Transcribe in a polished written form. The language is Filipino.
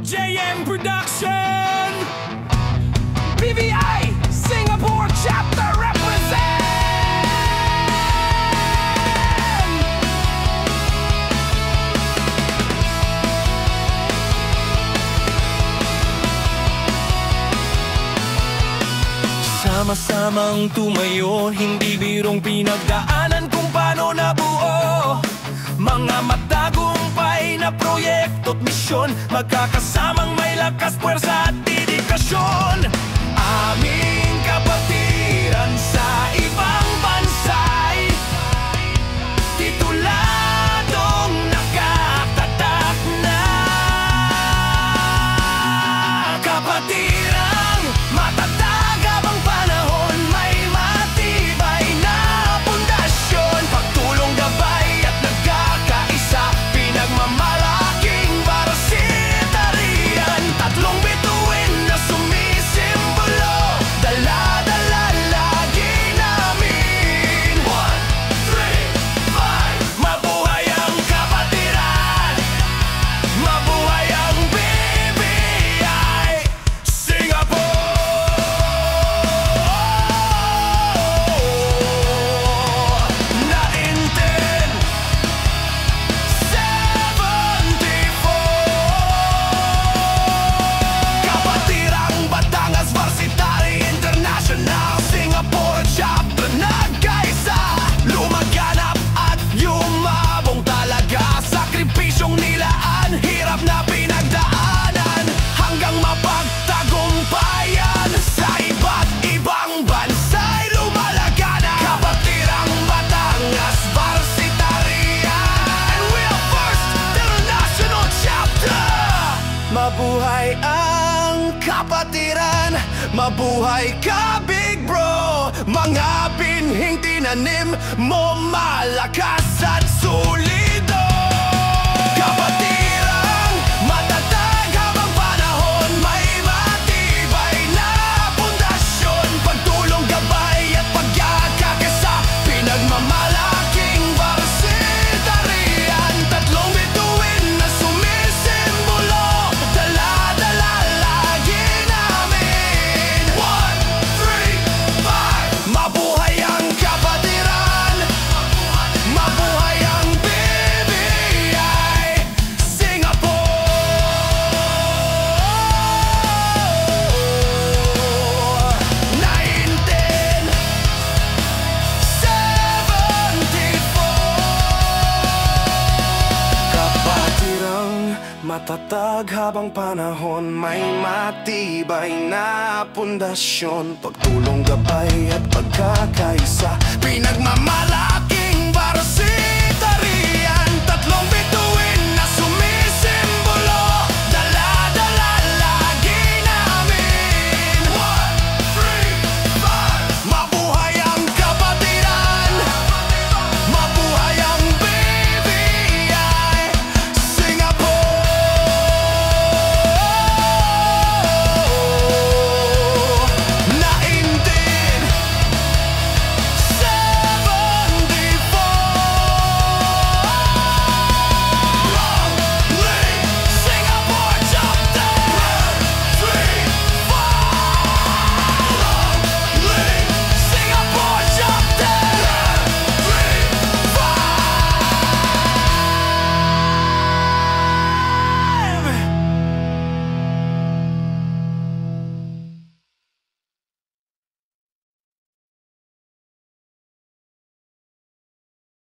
JM Production, BVI Singapore Chapter represent. Sama-samang tumayo, hindi birong pinagdaanan kung paano nabuo mga matagumpay na proyekto't misyon, magkakasamang may lakas, puwersa at dedikasyon. Aming kapatiran sa ibang bansa'y tituladong nakatatak na kapatirang matatag habang panahon, may matibay na pundasyon, pagtulong gabay at nagkakaisa, pinagmamalaking barasitarian, tatlong bituin na sumisimbolo, dala-dala lagi namin. 1, 3, 5. Mabuhay ang kapatiran, mabuhay ang BVI Singapore. 1974 Kapatirang Batangas Varsitary International Singapore Chapter nagkaisa, lumaganap at yumabong talaga, sakripisyong nilaan, hirap na pinagdaanan, hanggang mapagtagumpayan sa iba't ibang bansa'y lumalagana. Kapatirang Batangas Varsitary, and we are first international chapter. Mabuhay ang kapatiran, mabuhay ka big bro, mga binhing tinanim mo malakas at solido. Kapatirang matatag habang panahon, may matibay na pundasyon, pagtulong gabay at pagkakakisa, pinagmamalaking barasitarian, tatlong bituin na sumisimbolo, dala-dala lagi namin. 1, 3, 5. Mabuhay ang kapatiran, mabuhay ang BVI Singapore. 1974 Kapatirang matatag habang panahon, may matibay na pundasyon, pagtulong gabay at pagkakaisa,